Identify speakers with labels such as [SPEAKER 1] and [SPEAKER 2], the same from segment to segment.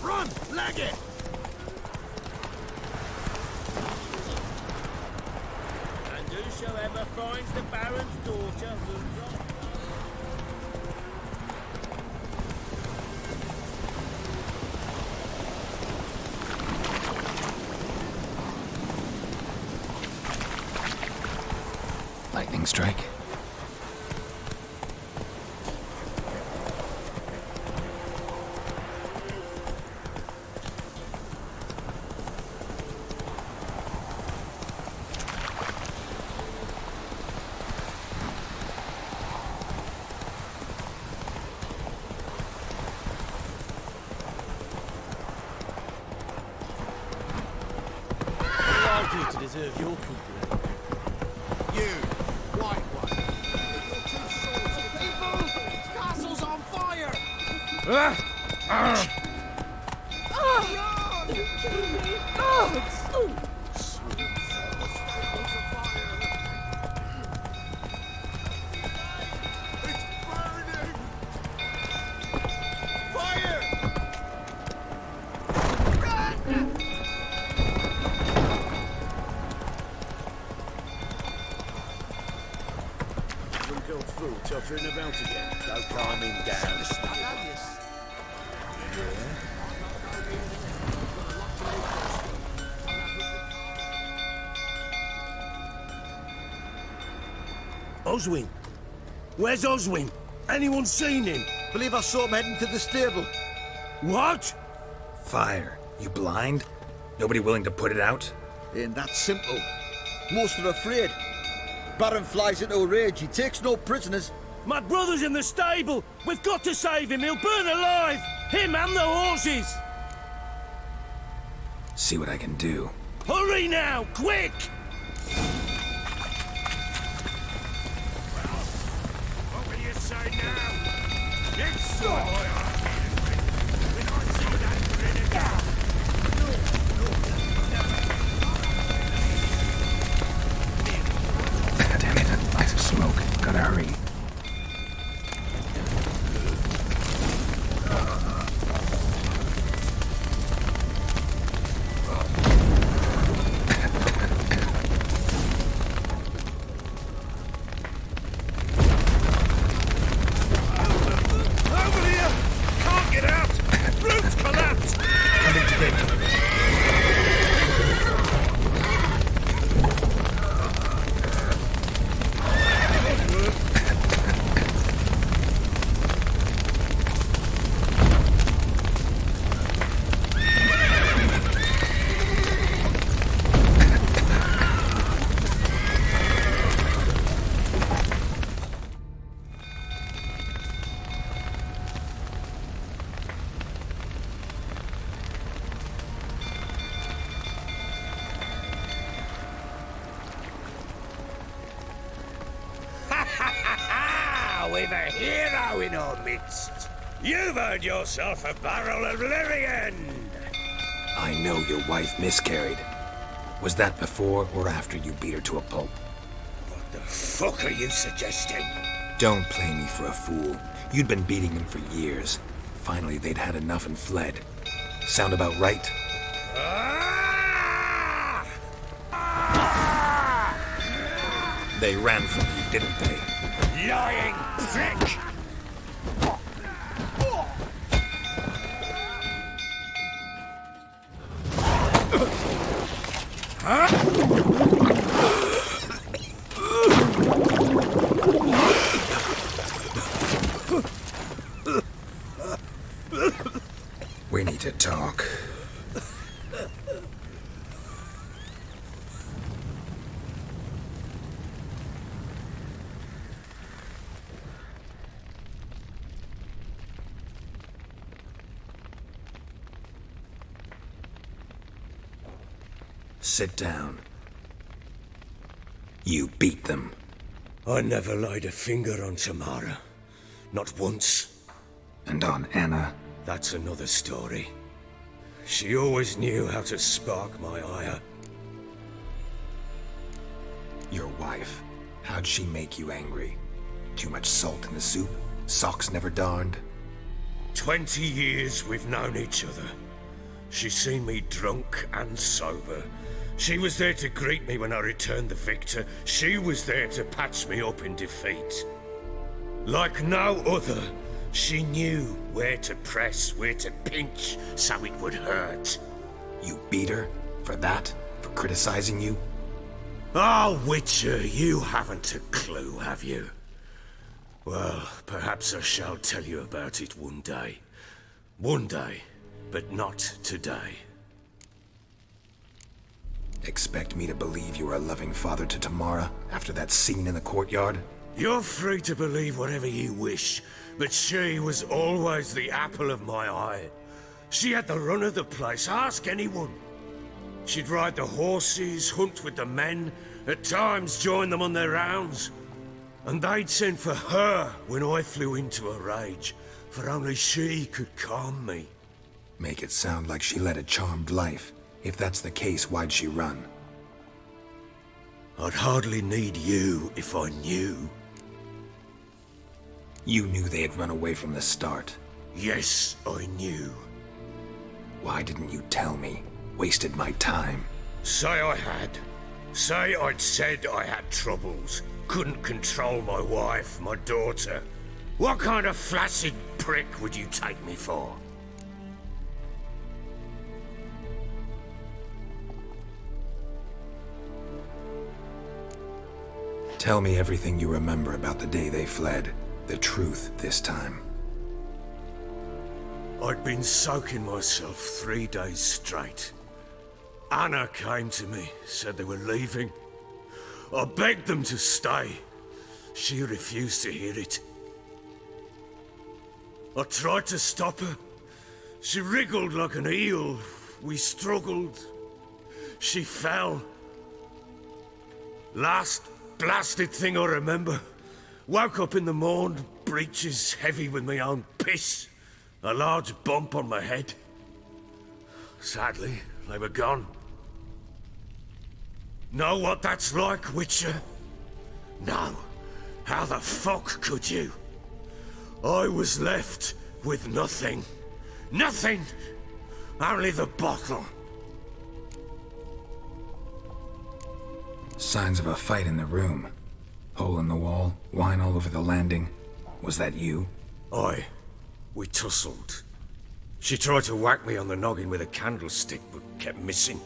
[SPEAKER 1] Run! Leg it!
[SPEAKER 2] And whosoever finds the Baron's daughter moves on.
[SPEAKER 3] Lightning strike.
[SPEAKER 2] I'll do to deserve your company.
[SPEAKER 1] You, white one. Your two swords, people! Castle's on fire!
[SPEAKER 2] Go through, tottering about again. Go calm him down.
[SPEAKER 1] Oswin? Where's Oswin? Anyone seen him?
[SPEAKER 4] Believe I saw him heading to the stable.
[SPEAKER 1] What?
[SPEAKER 3] Fire. You blind? Nobody willing to put it out?
[SPEAKER 4] Ain't that simple. Most are afraid. Baron flies into a rage. He takes no prisoners.
[SPEAKER 1] My brother's in the stable! We've got to save him! He'll burn alive! Him and the horses!
[SPEAKER 3] See what I can do.
[SPEAKER 1] Hurry now! Quick!
[SPEAKER 2] What will you say now? It's so when I see that grenade.
[SPEAKER 3] Damn it, lots of smoke. Gotta hurry.
[SPEAKER 1] Over here! Can't get out! Roof's collapsed!
[SPEAKER 3] Coming to bed.
[SPEAKER 2] We've a hero in our midst. You've earned yourself a barrel of Lyrian.
[SPEAKER 3] I know your wife miscarried. Was that before or after you beat her to a pulp?
[SPEAKER 2] What the fuck are you suggesting?
[SPEAKER 3] Don't play me for a fool. You'd been beating them for years. Finally, they'd had enough and fled. Sound about right?
[SPEAKER 2] Ah!
[SPEAKER 3] They ran from you, didn't they?
[SPEAKER 2] Lying prick!
[SPEAKER 3] We need to talk. Sit down. You beat them.
[SPEAKER 1] I never laid a finger on Tamara. Not once.
[SPEAKER 3] And on Anna.
[SPEAKER 1] That's another story. She always knew how to spark my ire.
[SPEAKER 3] Your wife. How'd she make you angry? Too much salt in the soup? Socks never darned?
[SPEAKER 1] 20 years we've known each other.
[SPEAKER 2] She seen me drunk and sober. She was there to greet me when I returned the victor. She was there to patch me up in defeat. Like no other, she knew where to press, where to pinch, so it would hurt.
[SPEAKER 3] You beat her? For that? For criticizing you?
[SPEAKER 2] Oh, Witcher, you haven't a clue, have you? Well, perhaps I shall tell you about it one day. One day, but not today.
[SPEAKER 3] Expect me to believe you are a loving father to Tamara after that scene in the courtyard?
[SPEAKER 2] You're free to believe whatever you wish, but she was always the apple of my eye. She had the run of the place, ask anyone. She'd ride the horses, hunt with the men, at times join them on their rounds. And they'd send for her when I flew into a rage, for only she could calm me.
[SPEAKER 3] Make it sound like she led a charmed life. If that's the case, why'd she run?
[SPEAKER 2] I'd hardly need you if I knew.
[SPEAKER 3] You knew they had run away from the start.
[SPEAKER 2] Yes, I knew.
[SPEAKER 3] Why didn't you tell me? Wasted my time.
[SPEAKER 2] Say I had. Say I'd said I had troubles. Couldn't control my wife, my daughter. What kind of flaccid prick would you take me for?
[SPEAKER 3] Tell me everything you remember about the day they fled. The truth this time.
[SPEAKER 2] I'd been soaking myself 3 days straight. Anna came to me, said they were leaving. I begged them to stay. She refused to hear it. I tried to stop her. She wriggled like an eel. We struggled. She fell. Last blasted thing I remember. Woke up in the morn, breeches heavy with my own piss. A large bump on my head. Sadly, they were gone. Know what that's like, Witcher? No. How the fuck could you? I was left with nothing. Nothing! Only the bottle.
[SPEAKER 3] Signs of a fight in the room. Hole in the wall, wine all over the landing. Was that you?
[SPEAKER 2] Aye. We tussled. She tried to whack me on the noggin with a candlestick, but kept missing.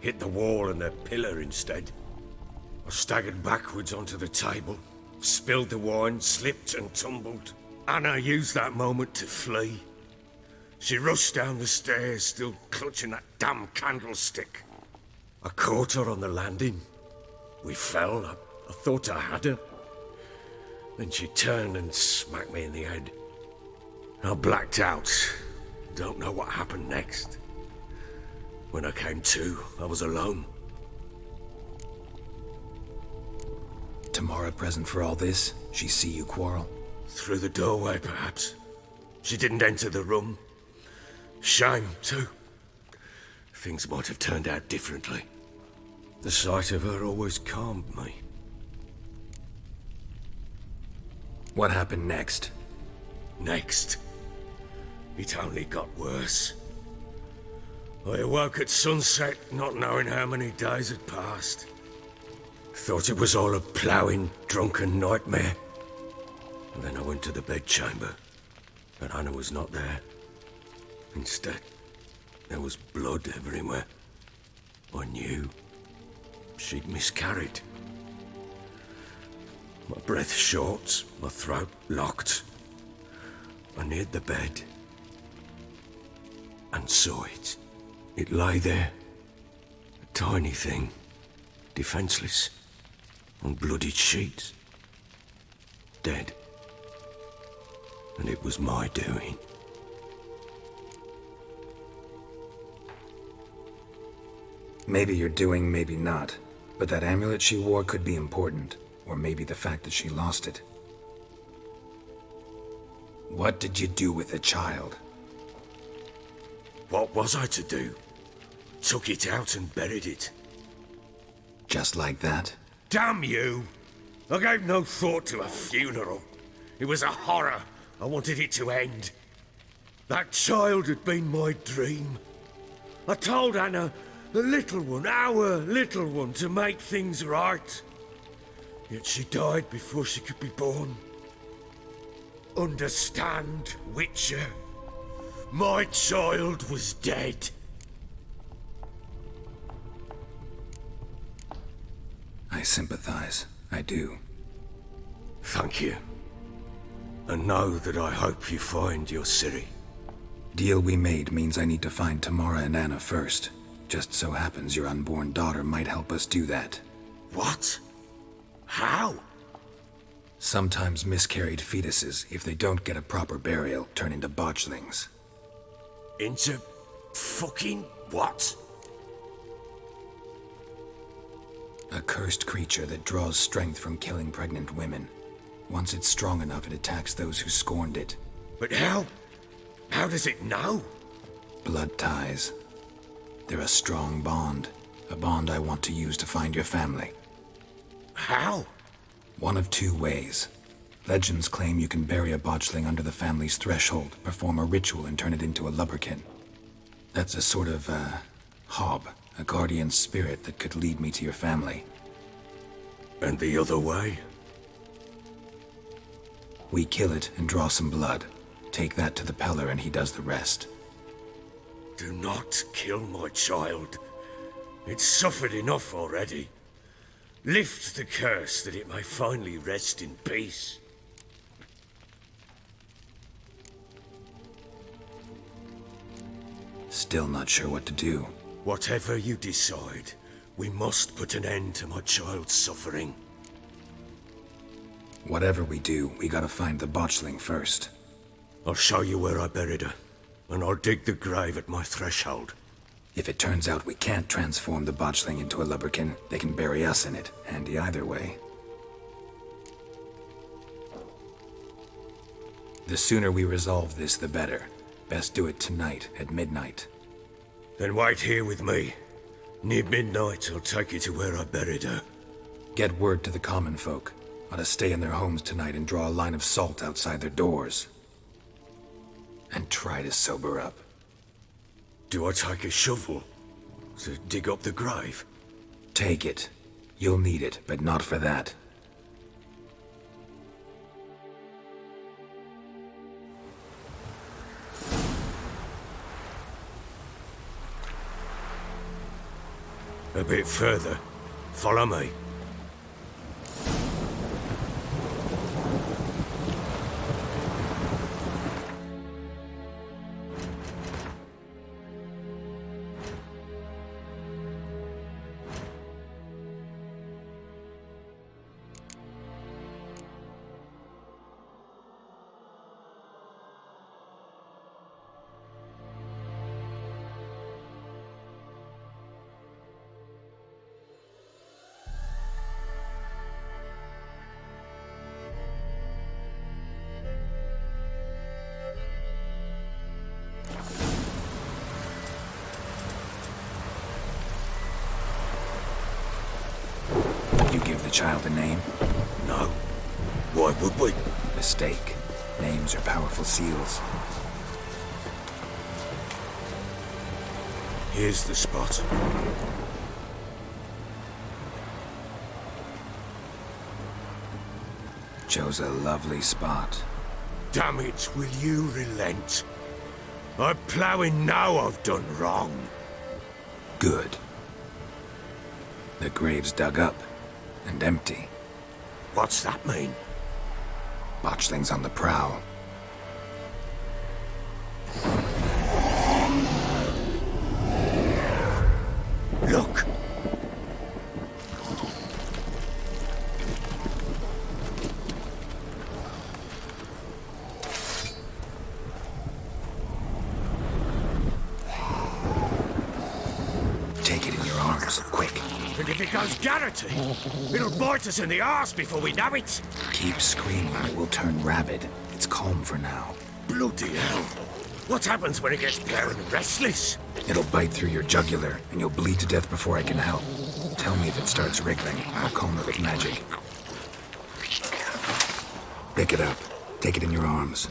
[SPEAKER 2] Hit the wall and the pillar instead. I staggered backwards onto the table, spilled the wine, slipped and tumbled. Anna used that moment to flee. She rushed down the stairs, still clutching that damn candlestick. I caught her on the landing. We fell. I thought I had her. Then she turned and smacked me in the head. I blacked out. Don't know what happened next. When I came to, I was alone.
[SPEAKER 3] Tamara present for all this? She see you quarrel?
[SPEAKER 2] Through the doorway, perhaps. She didn't enter the room. Shame, too. Things might have turned out differently. The sight of her always calmed me.
[SPEAKER 3] What happened next?
[SPEAKER 2] Next, it only got worse. I awoke at sunset, not knowing how many days had passed. Thought it was all a ploughing, drunken nightmare. And then I went to the bedchamber, but Anna was not there. Instead, there was blood everywhere. I knew she'd miscarried. My breath short, my throat locked. I neared the bed and saw it. It lay there, a tiny thing, defenseless, on bloodied sheets, dead. And it was my doing.
[SPEAKER 3] Maybe you're doing, maybe not. But that amulet she wore could be important. Or maybe the fact that she lost it. What did you do with the child?
[SPEAKER 2] What was I to do? Took it out and buried it.
[SPEAKER 3] Just like that?
[SPEAKER 2] Damn you! I gave no thought to a funeral. It was a horror. I wanted it to end. That child had been my dream. I told Anna, the little one, our little one, to make things right. Yet she died before she could be born. Understand, Witcher? My child was dead.
[SPEAKER 3] I sympathize. I do.
[SPEAKER 2] Thank you. And know that I hope you find your Ciri.
[SPEAKER 3] Deal we made means I need to find Tamara and Anna first. Just so happens your unborn daughter might help us do that.
[SPEAKER 2] What? How?
[SPEAKER 3] Sometimes miscarried fetuses, if they don't get a proper burial, turn into botchlings.
[SPEAKER 2] Into fucking what?
[SPEAKER 3] A cursed creature that draws strength from killing pregnant women. Once it's strong enough, it attacks those who scorned it.
[SPEAKER 2] But how? How does it know?
[SPEAKER 3] Blood ties. They're a strong bond. A bond I want to use to find your family.
[SPEAKER 2] How?
[SPEAKER 3] One of two ways. Legends claim you can bury a botchling under the family's threshold, perform a ritual, and turn it into a lubberkin. That's a sort of, hob, a guardian spirit that could lead me to your family.
[SPEAKER 2] And the other way?
[SPEAKER 3] We kill it and draw some blood. Take that to the Peller and he does the rest.
[SPEAKER 2] Do not kill my child. It's suffered enough already. Lift the curse that it may finally rest in peace.
[SPEAKER 3] Still not sure what to do.
[SPEAKER 2] Whatever you decide, we must put an end to my child's suffering.
[SPEAKER 3] Whatever we do, we gotta find the botchling first.
[SPEAKER 2] I'll show you where I buried her, and I'll dig the grave at my threshold.
[SPEAKER 3] If it turns out we can't transform the botchling into a lubberkin, they can bury us in it. Handy either way. The sooner we resolve this, the better. Best do it tonight, at midnight.
[SPEAKER 2] Then wait here with me. Near midnight, I'll take you to where I buried her.
[SPEAKER 3] Get word to the common folk. Ought to stay in their homes tonight and draw a line of salt outside their doors. And try to sober up.
[SPEAKER 2] Do I take a shovel to dig up the grave?
[SPEAKER 3] Take it. You'll need it, but not for that.
[SPEAKER 2] A bit further. Follow me.
[SPEAKER 3] You give the child a name?
[SPEAKER 2] No. Why would we?
[SPEAKER 3] Mistake. Names are powerful seals.
[SPEAKER 2] Here's the spot.
[SPEAKER 3] Chose a lovely spot.
[SPEAKER 2] Damn it, will you relent? I'm ploughing now I've done wrong.
[SPEAKER 3] Good. The grave's dug up and empty.
[SPEAKER 2] What's that mean?
[SPEAKER 3] Botchling's on the prowl.
[SPEAKER 2] Look!
[SPEAKER 3] Take it in your arms, quick.
[SPEAKER 2] And if it goes garroty, it'll bite us in the arse before we know it.
[SPEAKER 3] Keep screaming, it will turn rabid. It's calm for now.
[SPEAKER 2] Bloody hell. What happens when it gets blaring restless?
[SPEAKER 3] It'll bite through your jugular, and you'll bleed to death before I can help. Tell me if it starts wriggling. I'll calm it with magic. Pick it up. Take it in your arms.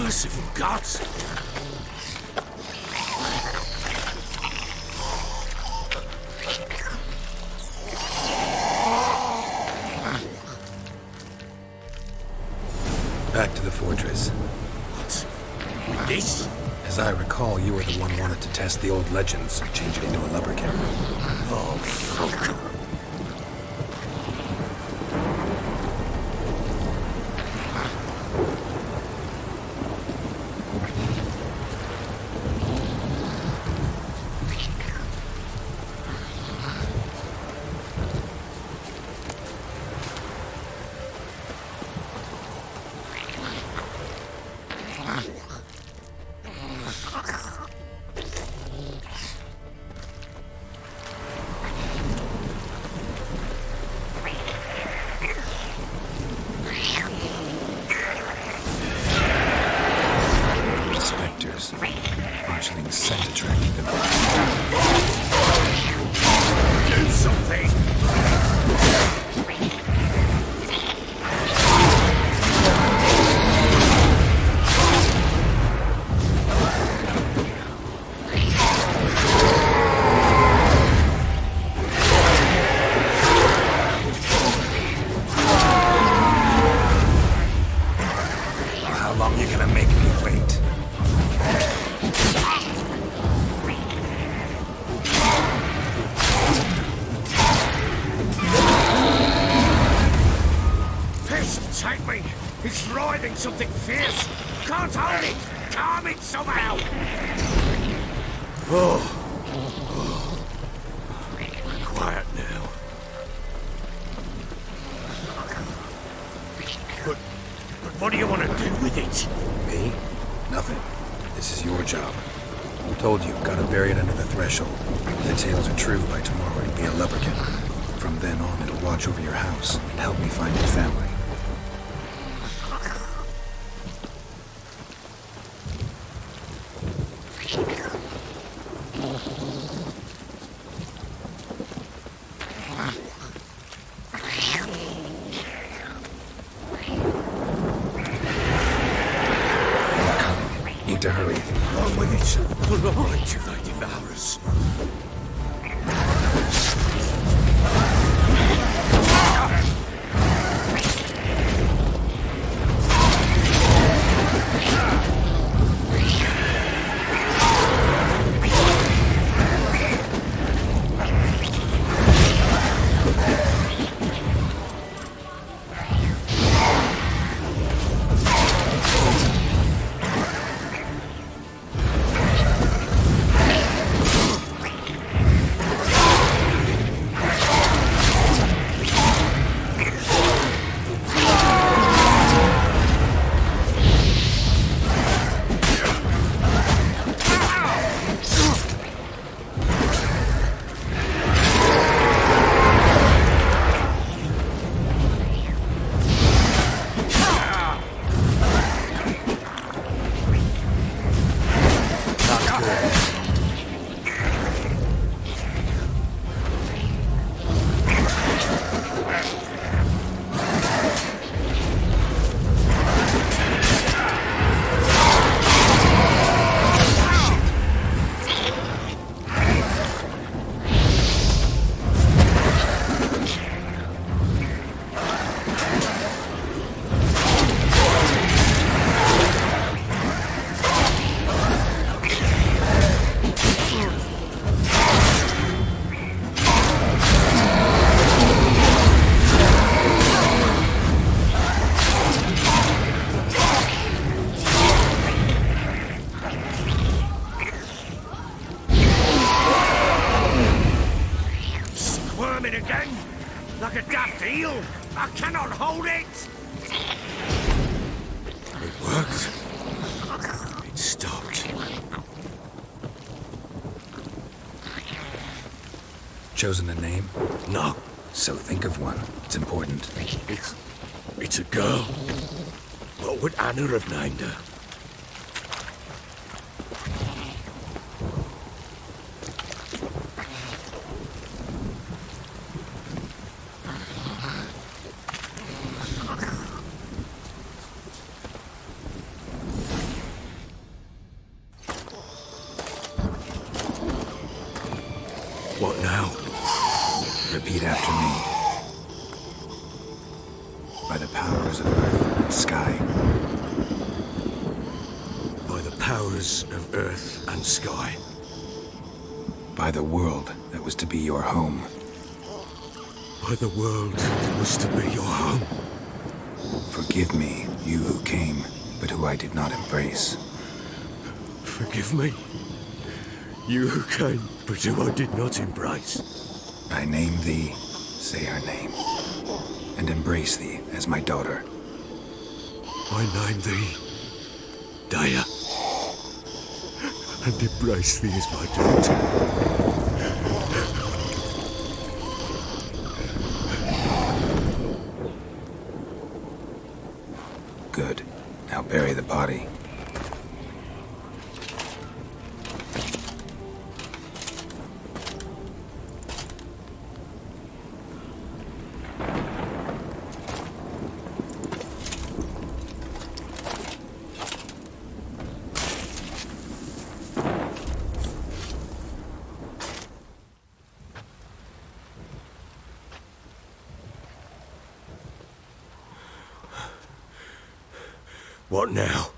[SPEAKER 2] Merciful gods!
[SPEAKER 3] Back to the fortress.
[SPEAKER 2] What? This?
[SPEAKER 3] As I recall, you were the one wanted to test the old legends, change it into a lubberkin.
[SPEAKER 2] Oh, fuck.
[SPEAKER 3] Spectres. Botchling's scent attracting them.
[SPEAKER 2] Do something!
[SPEAKER 3] How long you gonna make me wait?
[SPEAKER 2] Piss, take me! It's writhing something fierce! Can't hold it! Calm it somehow! Oh. Quiet now. But what do you want to do with it?
[SPEAKER 3] Me? Nothing. This is your job. Told you, gotta bury it under the threshold. If the tales are true, by tomorrow it'll be a lubberkin. From then on, it'll watch over your house and help me find your family. Need to hurry.
[SPEAKER 2] On with it! Right to thy devourers! Again? Like a daft eel? I cannot hold it! It worked. It stopped.
[SPEAKER 3] Chosen a name?
[SPEAKER 2] No,
[SPEAKER 3] So think of one. It's important.
[SPEAKER 2] it's a girl. What would Anna have named her?
[SPEAKER 3] by the powers of earth and sky.
[SPEAKER 2] By the powers of earth and sky.
[SPEAKER 3] By the world that was to be your home.
[SPEAKER 2] By the world that was to be your home.
[SPEAKER 3] Forgive me, you who came, but who I did not embrace.
[SPEAKER 2] Forgive me. You who came, but who I did not embrace.
[SPEAKER 3] I name thee, say her name, and embrace thee as my daughter.
[SPEAKER 2] I name thee Daya, and embrace thee as my daughter.
[SPEAKER 3] Good. Now bury the body.
[SPEAKER 2] What now?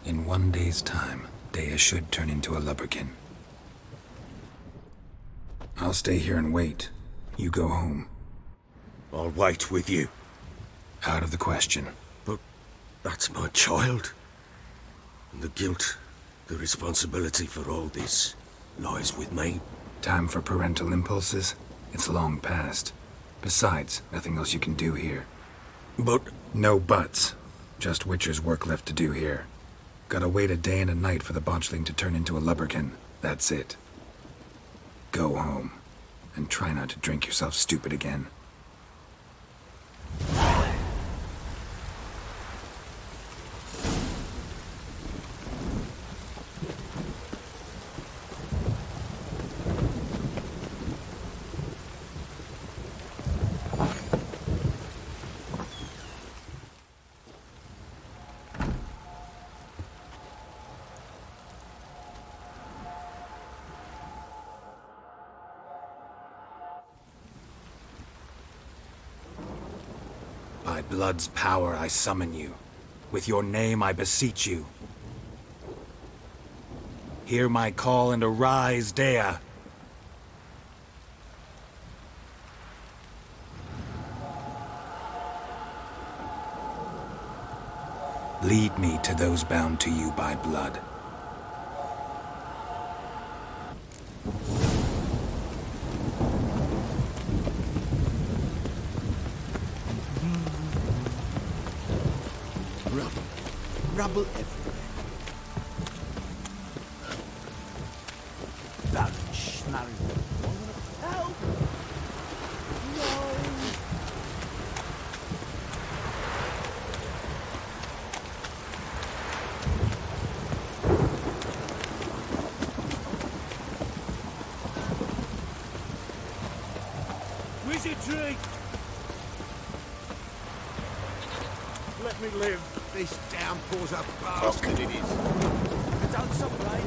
[SPEAKER 3] In 1 day's time, Daya should turn into a lubberkin. I'll stay here and wait. You go home.
[SPEAKER 2] I'll wait with you.
[SPEAKER 3] Out of the question.
[SPEAKER 2] But that's my child. And the guilt, the responsibility for all this lies with me.
[SPEAKER 3] Time for parental impulses? It's long past. Besides, nothing else you can do here.
[SPEAKER 2] But
[SPEAKER 3] No buts. Just Witcher's work left to do here. Gotta wait a day and a night for the botchling to turn into a lubberkin. That's it. Go home. And try not to drink yourself stupid again. By blood's power I summon you. With your name I beseech you. Hear my call and arise, Daya. Lead me to those bound to you by blood.
[SPEAKER 1] Rubble everywhere. Baron Schnarren. Help! No! Wizardry! Let me live. This downpour's a bastard, it is. Don't stop playing.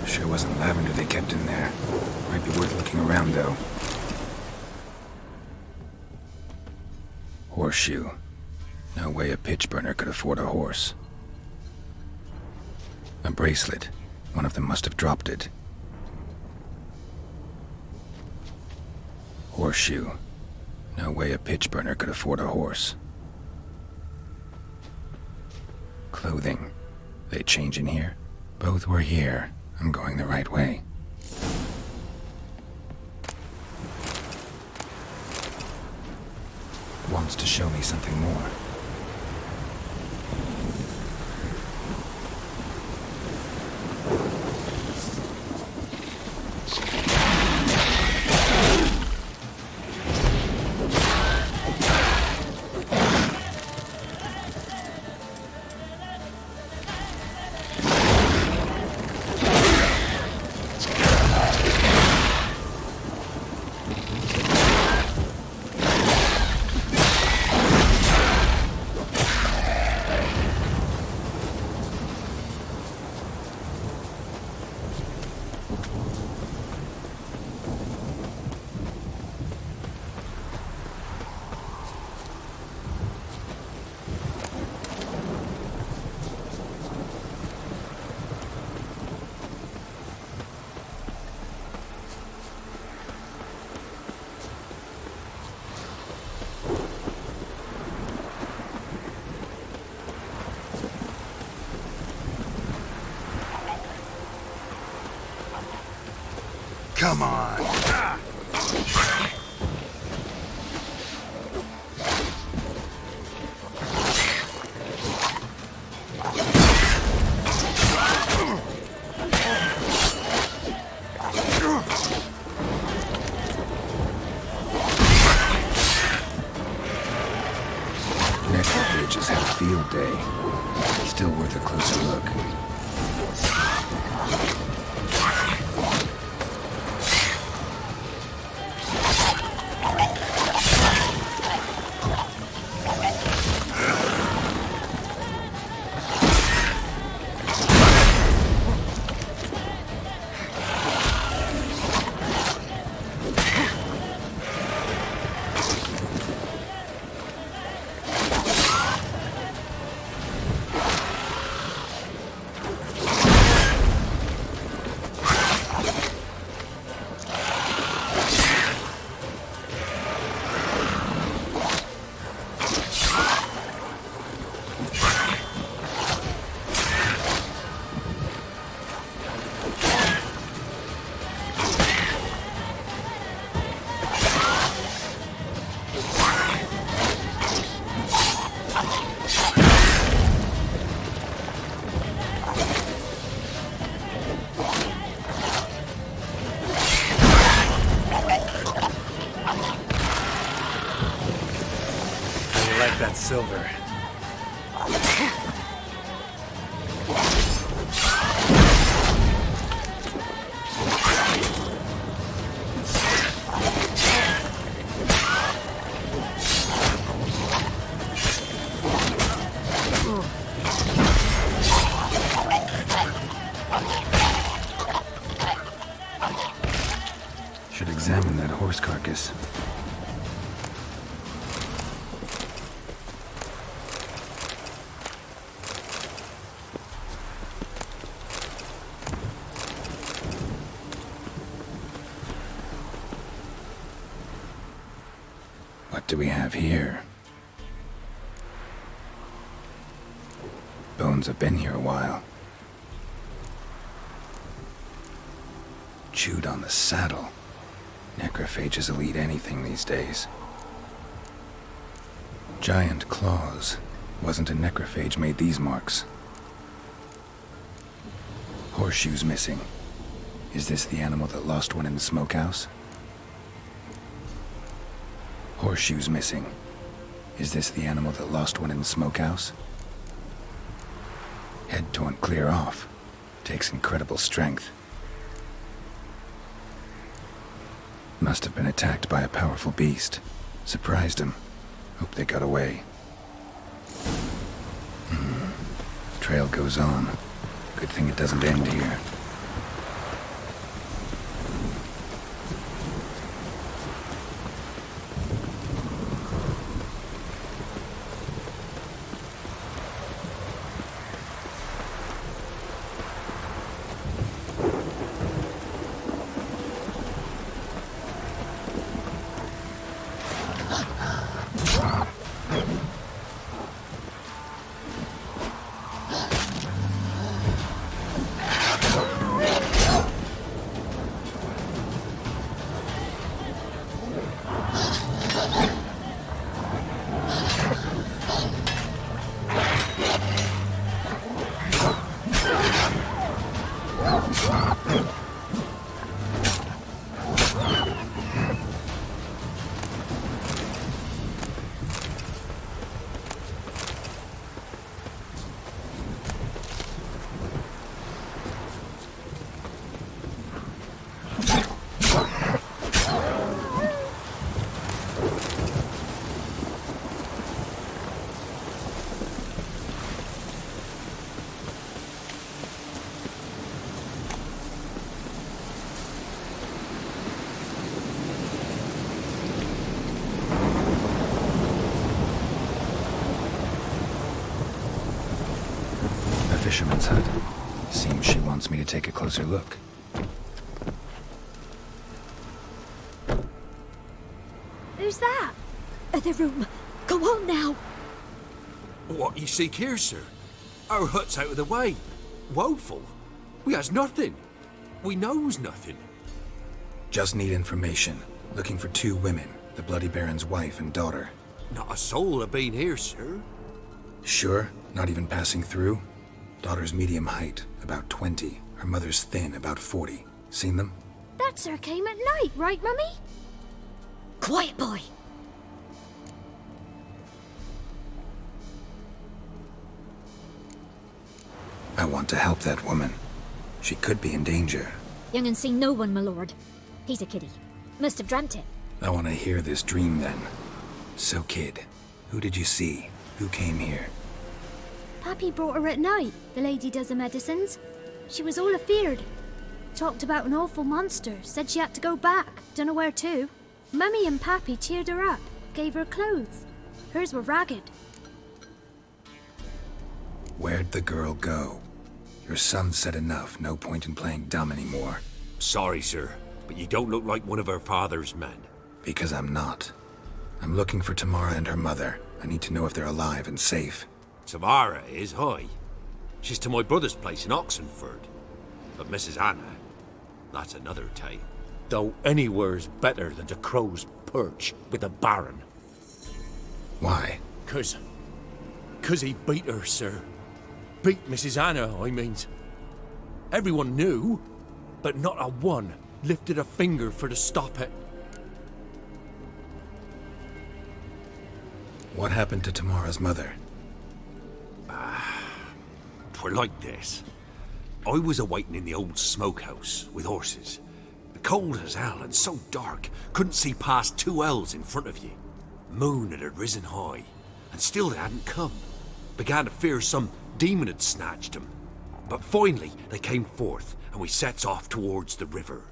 [SPEAKER 3] Sure wasn't lavender they kept in there. Might be worth looking around, though. Horseshoe. No way a pitch burner could afford a horse. A bracelet. One of them must have dropped it. Horseshoe. No way a pitch burner could afford a horse. Clothing. They change in here? Both were here. I'm going the right way. wants to show me something more.
[SPEAKER 1] Come on.
[SPEAKER 3] Necrophages had a field day. Still worth a closer look. That silver. Should examine that horse carcass. What do we have here? Bones have been here a while. Chewed on the saddle. Necrophages will eat anything these days. Giant claws. Wasn't a necrophage made these marks. Horseshoes missing. Is this the animal that lost one in the smokehouse? Horseshoes missing. Is this the animal that lost one in the smokehouse? Head torn clear off. Takes incredible strength. Must have been attacked by a powerful beast. Surprised him. Hope they got away. Trail goes on. Good thing it doesn't end here. fisherman's hut. Seems she wants me to take a closer look.
[SPEAKER 5] Who's that? Other room. Go on now.
[SPEAKER 6] What you seek here, sir? Our hut's out of the way. Woeful. We has nothing. We knows nothing.
[SPEAKER 3] Just need information. Looking for 2 women, the Bloody Baron's wife and daughter.
[SPEAKER 6] Not a soul have been here, sir.
[SPEAKER 3] Sure? Not even passing through? Daughter's medium height, about 20. Her mother's thin, about 40. Seen them?
[SPEAKER 5] That sir came at night, right, Mummy? Quiet, boy.
[SPEAKER 3] I want to help that woman. She could be in danger.
[SPEAKER 5] Young and seen no one, my lord. He's a kiddie. Must have dreamt it.
[SPEAKER 3] I want to hear this dream then. So, kid, who did you see? Who came here?
[SPEAKER 5] Pappy brought her at night, the lady does the medicines. She was all afeared. Talked about an awful monster, said she had to go back, dunno where to. Mummy and Pappy cheered her up, gave her clothes. Hers were ragged.
[SPEAKER 3] Where'd the girl go? Your son said enough, no point in playing dumb anymore.
[SPEAKER 6] Sorry, sir, but you don't look like one of our father's men.
[SPEAKER 3] Because I'm not. I'm looking for Tamara and her mother. I need to know if they're alive and safe.
[SPEAKER 6] Tamara is high. She's to my brother's place in Oxenford. But Mrs. Anna, that's another tale. Though anywhere's better than the Crow's Perch with the Baron.
[SPEAKER 3] Why?
[SPEAKER 6] 'Cause he beat her, sir. Beat Mrs. Anna, I means. Everyone knew, but not a one lifted a finger for to stop it.
[SPEAKER 3] What happened to Tamara's mother?
[SPEAKER 6] 'Twere like this. I was awaiting in the old smokehouse with horses. Cold as hell and so dark, couldn't see past 2 ells in front of you. Moon had risen high, and still they hadn't come. Began to fear some demon had snatched them. But finally they came forth, and we sets off towards the river.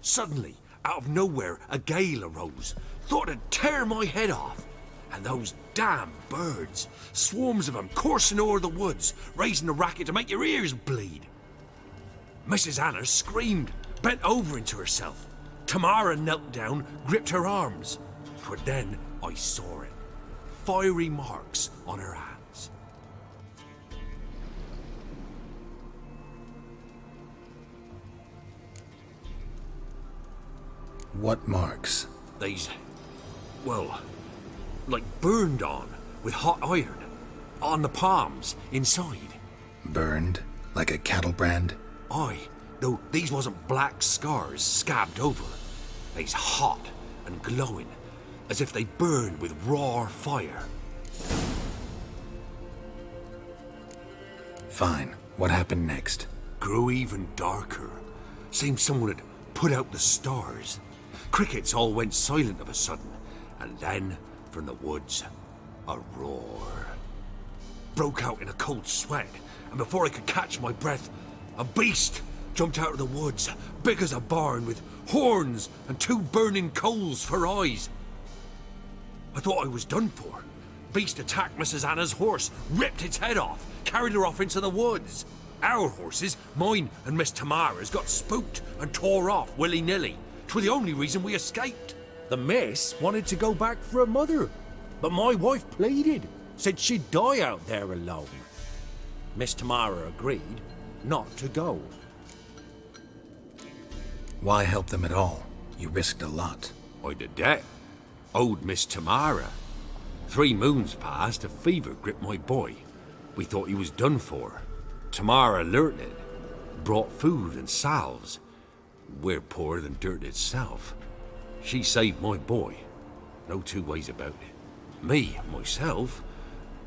[SPEAKER 6] Suddenly, out of nowhere, a gale arose. Thought it'd tear my head off. And those damn birds, swarms of them coursing o'er the woods, raising a racket to make your ears bleed. Mrs. Anna screamed, bent over into herself. Tamara knelt down, gripped her arms. 'Twere then I saw it. Fiery marks on her hands.
[SPEAKER 3] What marks?
[SPEAKER 6] These, well, like burned on with hot iron. On the palms, inside.
[SPEAKER 3] Burned? Like a cattle brand?
[SPEAKER 6] Aye, though these wasn't black scars scabbed over. They's hot and glowing, as if they burned with raw fire.
[SPEAKER 3] Fine. What happened next?
[SPEAKER 6] Grew even darker. Seemed someone had put out the stars. Crickets all went silent of a sudden, and then, from the woods, a roar. Broke out in a cold sweat, and before I could catch my breath, a beast jumped out of the woods, big as a barn, with horns and 2 burning coals for eyes. I thought I was done for. Beast attacked Mrs. Anna's horse, ripped its head off, carried her off into the woods. Our horses, mine and Miss Tamara's, got spooked and tore off willy-nilly. 'Twere the only reason we escaped. The miss wanted to go back for her mother, but my wife pleaded, said she'd die out there alone. Miss Tamara agreed not to go.
[SPEAKER 3] Why help them at all? You risked a lot.
[SPEAKER 6] I'd a debt. Owed Miss Tamara. 3 moons passed, a fever gripped my boy. We thought he was done for. Tamara learnt it. Brought food and salves. We're poorer than dirt itself. She saved my boy. No 2 ways about it. Me, myself,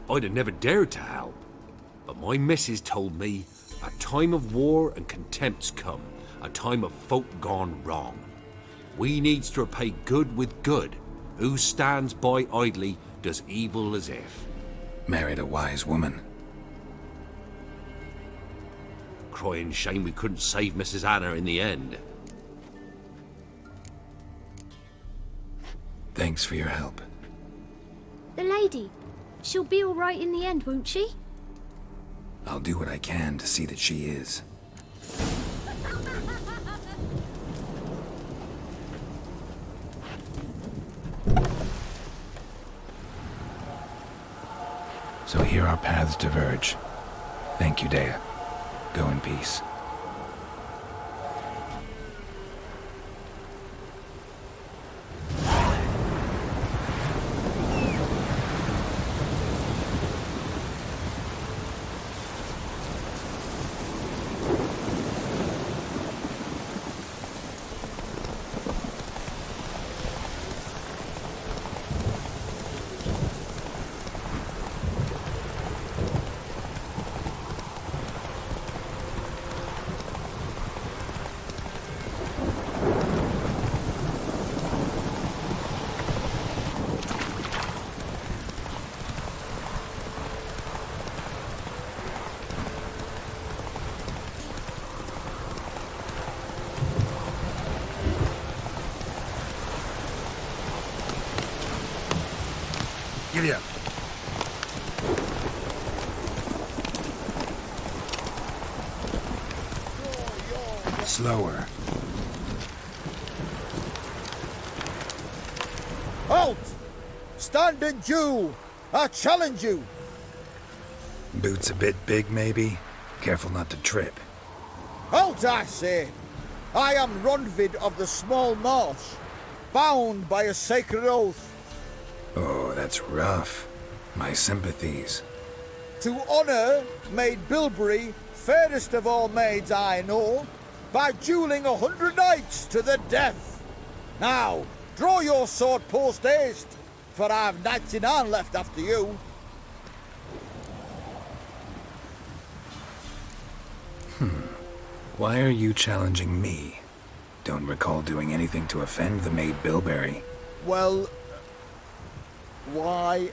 [SPEAKER 6] I'd have never dared to help. But my missus told me a time of war and contempt's come. A time of folk gone wrong. We needs to repay good with good. Who stands by idly does evil as if.
[SPEAKER 3] Married a wise woman.
[SPEAKER 6] Crying shame we couldn't save Mrs. Anna in the end.
[SPEAKER 3] Thanks for your help.
[SPEAKER 5] The lady. She'll be all right in the end, won't she?
[SPEAKER 3] I'll do what I can to see that she is. So here our paths diverge. Thank you, Dea. Go in peace.
[SPEAKER 1] Giddy up.
[SPEAKER 3] Slower.
[SPEAKER 4] Halt! Stand and Jew! I challenge you!
[SPEAKER 3] Boots a bit big, maybe? Careful not to trip.
[SPEAKER 4] Halt, I say! I am Ronvid of the Small Marsh, bound by a sacred oath.
[SPEAKER 3] Oh, that's rough. My sympathies.
[SPEAKER 4] To honor Maid Bilberry, fairest of all maids I know, by dueling 100 knights to the death. Now, draw your sword post haste, for I've 99 left after you.
[SPEAKER 3] Why are you challenging me? Don't recall doing anything to offend the Maid Bilberry.
[SPEAKER 4] Well, why,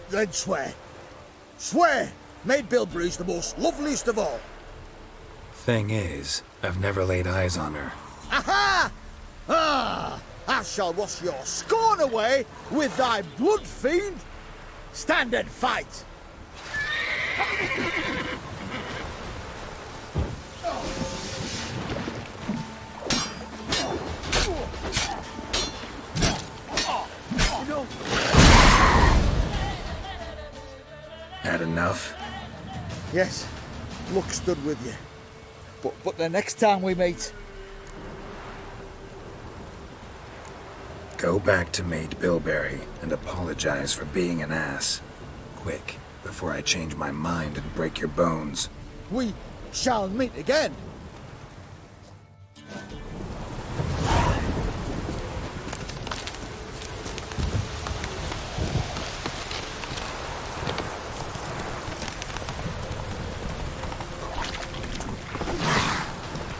[SPEAKER 4] then swear. Swear! Maid Bilberry's the most loveliest of all.
[SPEAKER 3] Thing is, I've never laid eyes on her.
[SPEAKER 4] Aha! Ah! I shall wash your scorn away with thy blood, fiend! Stand and fight!
[SPEAKER 3] Had enough?
[SPEAKER 4] Yes, luck stood with you. But the next time we meet...
[SPEAKER 3] Go back to Maid Bilberry and apologize for being an ass. Quick, before I change my mind and break your bones.
[SPEAKER 4] we shall meet again.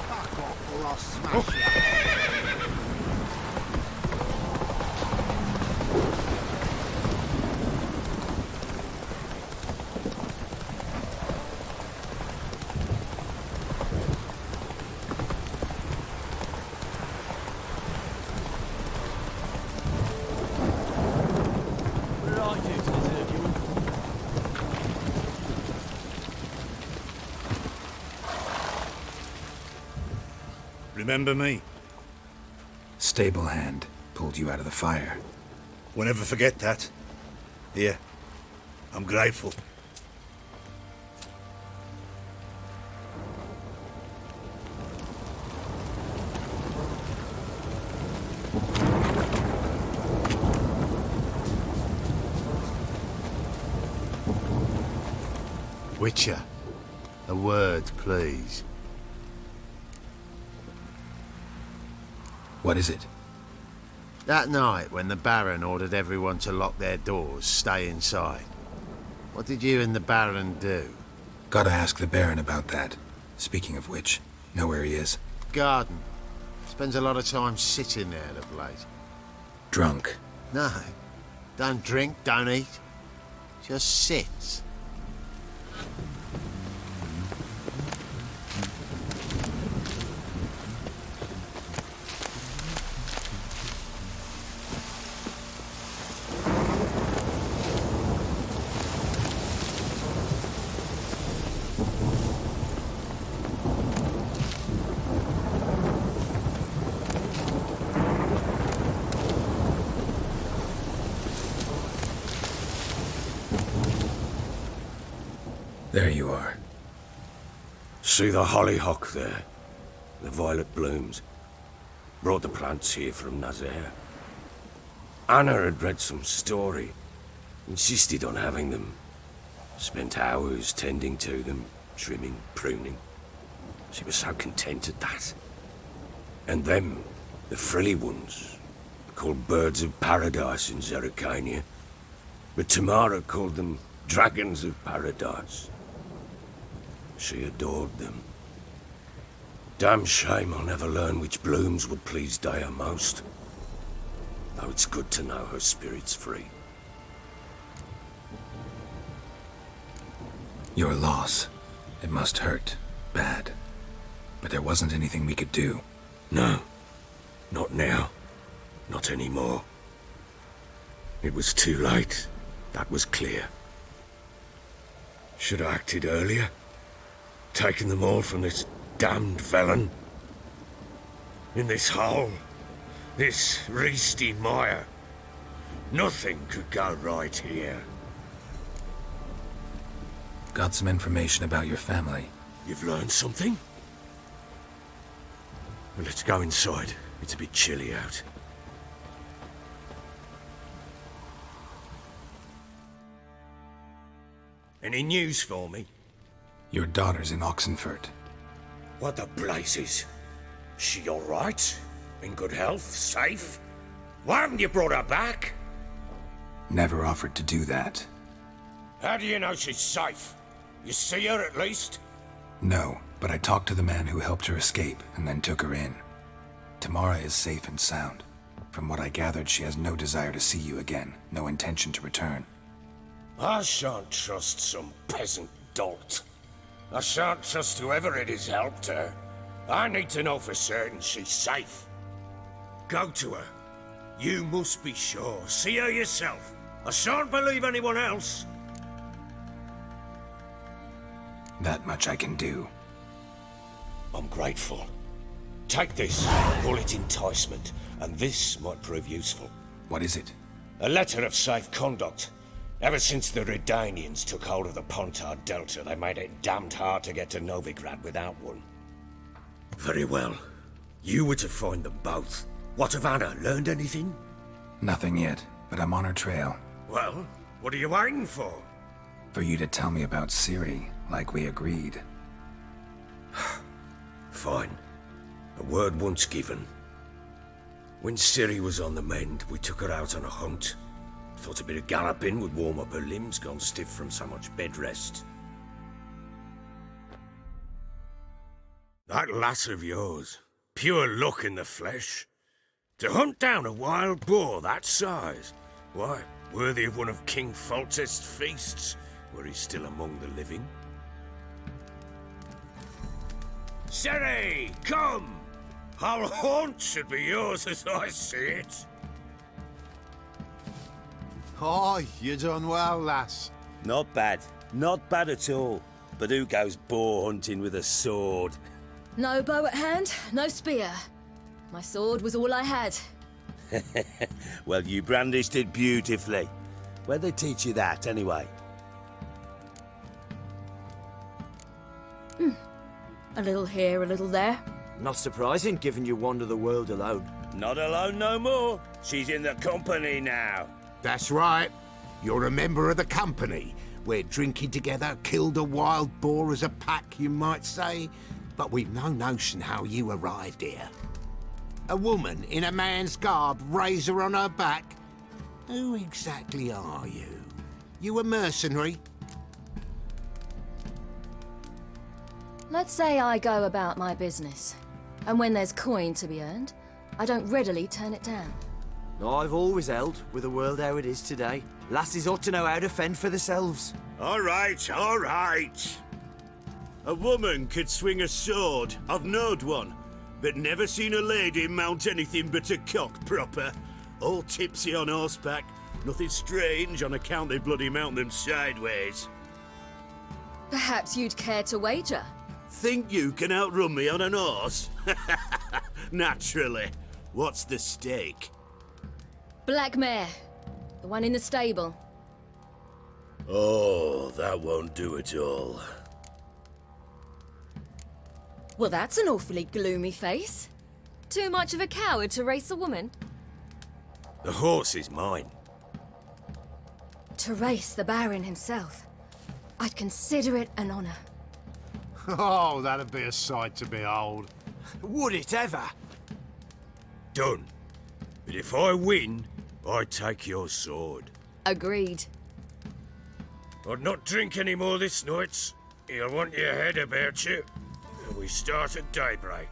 [SPEAKER 1] Fuck off or I'll smash you. What did I do to deserve you?
[SPEAKER 7] Remember me?
[SPEAKER 3] Stable hand pulled you out of the fire.
[SPEAKER 7] We'll never forget that. Here, I'm grateful.
[SPEAKER 6] Witcher, a word, please.
[SPEAKER 3] What is it?
[SPEAKER 6] That night when the Baron ordered everyone to lock their doors, stay inside. What did you and the Baron do?
[SPEAKER 3] Gotta ask the Baron about that. Speaking of which, know where he is?
[SPEAKER 6] Garden. Spends a lot of time sitting there of late.
[SPEAKER 3] Drunk.
[SPEAKER 6] No. Don't drink, don't eat. Just sits.
[SPEAKER 3] There you are.
[SPEAKER 2] See the hollyhock there? The violet blooms. Brought the plants here from Nazaire. Anna had read some story. Insisted on having them. Spent hours tending to them, trimming, pruning. She was so content at that. And them, the frilly ones, called birds of paradise in Zerrikania. But Tamara called them dragons of paradise. She adored them. Damn shame I'll never learn which blooms would please Daya most. Though it's good to know her spirit's free.
[SPEAKER 3] Your loss. It must hurt. Bad. But there wasn't anything we could do.
[SPEAKER 2] No. Not now. Not anymore. It was too late. That was clear. Should have acted earlier. Taken them all from this damned felon. In this hole. This Reesty mire. Nothing could go right here.
[SPEAKER 3] Got some information about your family.
[SPEAKER 2] You've learned something? Well, let's go inside. It's a bit chilly out. Any news for me?
[SPEAKER 3] Your daughter's in Oxenfurt.
[SPEAKER 2] What the blazes? She all right? In good health? Safe? Why haven't you brought her back?
[SPEAKER 3] Never offered to do that.
[SPEAKER 2] How do you know she's safe? You see her at least?
[SPEAKER 3] No, but I talked to the man who helped her escape and then took her in. Tamara is safe and sound. From what I gathered, she has no desire to see you again, no intention to return.
[SPEAKER 2] I shan't trust some peasant dolt. I shan't trust whoever it is helped her. I need to know for certain she's safe. Go to her. You must be sure. See her yourself. I shan't believe anyone else.
[SPEAKER 3] That much I can do.
[SPEAKER 2] I'm grateful. Take this, call it enticement, and this might prove useful.
[SPEAKER 3] What is it?
[SPEAKER 2] A letter of safe conduct. Ever since the Redanians took hold of the Pontard Delta, they made it damned hard to get to Novigrad without one. Very well. You were to find them both. What of Anna? Learned anything?
[SPEAKER 3] Nothing yet, but I'm on her trail.
[SPEAKER 2] Well, what are you waiting for?
[SPEAKER 3] For you to tell me about Ciri, like we agreed.
[SPEAKER 2] Fine. A word once given. When Ciri was on the mend, we took her out on a hunt. Thought a bit of galloping would warm up her limbs, gone stiff from so much bed rest. That lass of yours, pure luck in the flesh. To hunt down a wild boar that size, why, worthy of one of King Foltest's feasts, were he still among the living. Ciri, come! Our haunt should be yours as I see it.
[SPEAKER 1] Oh, you done well, lass.
[SPEAKER 8] Not bad. Not bad at all. But who goes boar hunting with a sword?
[SPEAKER 9] No bow at hand, no spear. My sword was all I had.
[SPEAKER 8] Well, you brandished it beautifully. Where'd they teach you that, anyway?
[SPEAKER 9] A little here, a little there.
[SPEAKER 10] Not surprising, given you wander the world alone.
[SPEAKER 8] Not alone no more. She's in the company now.
[SPEAKER 1] That's right. You're a member of the company. We're drinking together, killed a wild boar as a pack, you might say. But we've no notion how you arrived here. A woman in a man's garb, razor on her back. Who exactly are you? You a mercenary?
[SPEAKER 9] Let's say I go about my business. And when there's coin to be earned, I don't readily turn it down.
[SPEAKER 10] I've always held, with the world how it is today, lasses ought to know how to fend for themselves.
[SPEAKER 6] All right, all right. A woman could swing a sword. I've knowed one, but never seen a lady mount anything but a cock proper. All tipsy on horseback. Nothing strange on account they bloody mount them sideways.
[SPEAKER 9] Perhaps you'd care to wager?
[SPEAKER 6] Think you can outrun me on an horse? Naturally. What's the stake?
[SPEAKER 9] Black mare. The one in the stable.
[SPEAKER 2] Oh, that won't do it all.
[SPEAKER 9] Well, that's an awfully gloomy face. Too much of a coward to race a woman?
[SPEAKER 2] The horse is mine.
[SPEAKER 9] To race the Baron himself. I'd consider it an honor.
[SPEAKER 11] Oh, that'd be a sight to behold.
[SPEAKER 10] Would it ever?
[SPEAKER 2] Done. But if I win, I take your sword.
[SPEAKER 9] Agreed.
[SPEAKER 2] I'd not drink any more this night. You'll want your head about you. And we start at daybreak.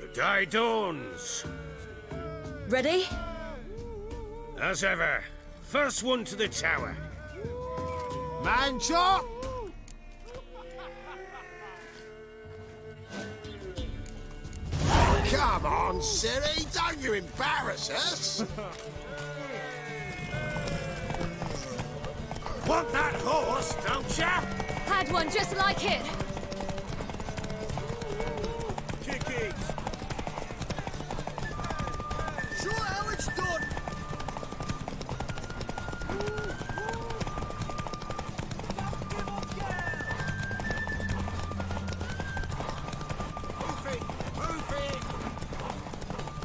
[SPEAKER 2] The day dawns.
[SPEAKER 9] Ready?
[SPEAKER 2] As ever, first one to the tower.
[SPEAKER 11] Man chop!
[SPEAKER 1] Come on, Ciri, don't you embarrass us!
[SPEAKER 2] Want that horse, don't ya?
[SPEAKER 9] Had one just like it.
[SPEAKER 2] Kick it.
[SPEAKER 4] Show how it's done!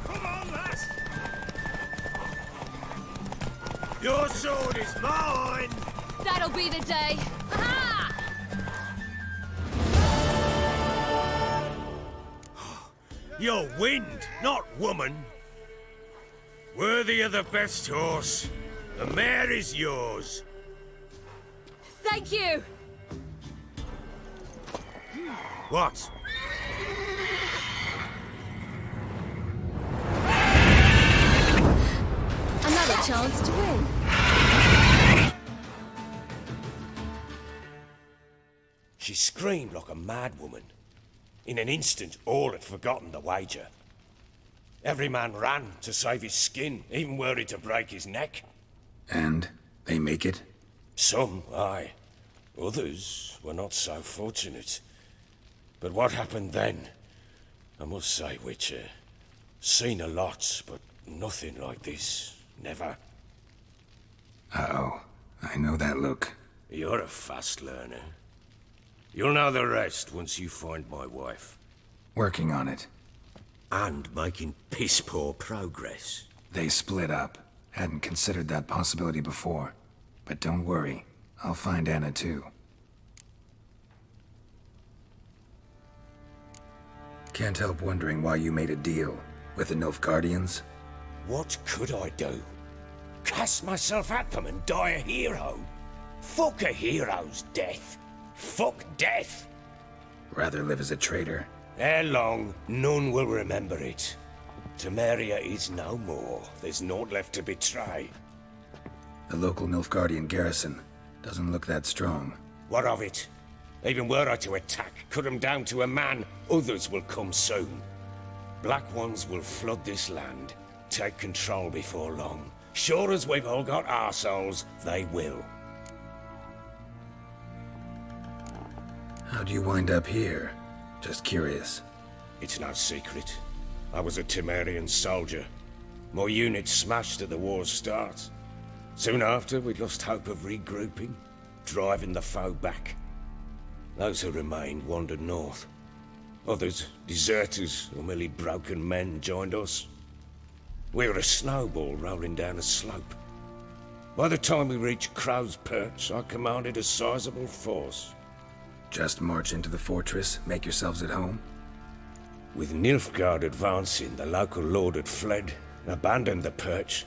[SPEAKER 2] Come on, lass. Your sword is mine.
[SPEAKER 9] That'll be the day. Aha!
[SPEAKER 2] You're wind, not woman. Worthy of the best horse. The mare is yours.
[SPEAKER 9] Thank you.
[SPEAKER 2] What?
[SPEAKER 9] Another chance to win.
[SPEAKER 2] She screamed like a mad woman. In an instant, all had forgotten the wager. Every man ran to save his skin, even worried to break his neck.
[SPEAKER 3] And they make it?
[SPEAKER 2] Some, aye. Others were not so fortunate. But what happened then? I must say, Witcher, seen a lot, but nothing like this. Never.
[SPEAKER 3] Uh-oh. I know that look.
[SPEAKER 2] You're a fast learner. You'll know the rest once you find my wife.
[SPEAKER 3] Working on it.
[SPEAKER 2] And making piss-poor progress.
[SPEAKER 3] They split up. Hadn't considered that possibility before. But don't worry. I'll find Anna too. Can't help wondering why you made a deal with the Nilfgaardians.
[SPEAKER 2] What could I do? Cast myself at them and die a hero? Fuck a hero's death. Fuck death.
[SPEAKER 3] Rather live as a traitor.
[SPEAKER 2] Ere long, none will remember it. Temeria is no more. There's naught left to betray.
[SPEAKER 3] The local Nilfgaardian garrison doesn't look that strong.
[SPEAKER 2] What of it? Even were I to attack, cut them down to a man, others will come soon. Black Ones will flood this land, take control before long. Sure as we've all got arseholes, they will.
[SPEAKER 3] How'd you wind up here? Just curious.
[SPEAKER 2] It's no secret. I was a Temerian soldier. My unit smashed at the war's start. Soon after, we'd lost hope of regrouping, driving the foe back. Those who remained wandered north. Others, deserters or merely broken men, joined us. We were a snowball rolling down a slope. By the time we reached Crow's Perch, I commanded a sizable force.
[SPEAKER 3] Just march into the fortress, make yourselves at home?
[SPEAKER 2] With Nilfgaard advancing, the local lord had fled, abandoned the Perch.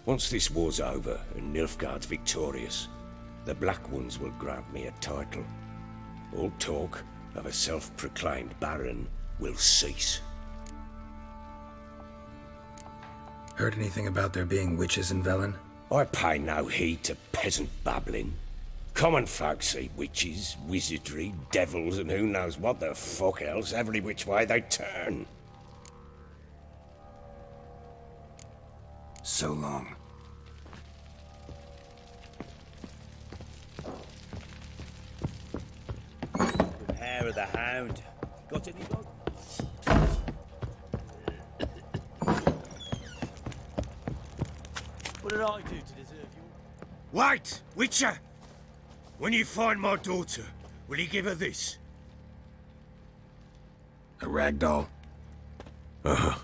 [SPEAKER 2] Once this war's over and Nilfgaard's victorious, the Black Ones will grant me a title. All talk of a self-proclaimed baron will cease.
[SPEAKER 3] Heard anything about there being witches in Velen?
[SPEAKER 2] I pay no heed to peasant babbling. Common folk see witches, wizardry, devils, and who knows what the fuck else every which way they turn.
[SPEAKER 3] So long.
[SPEAKER 8] Hair of the hound. Got any dog? What did I do to deserve you?
[SPEAKER 2] Wait, Witcher! When you find my daughter, will you give her this?
[SPEAKER 3] A rag doll?
[SPEAKER 2] Uh-huh.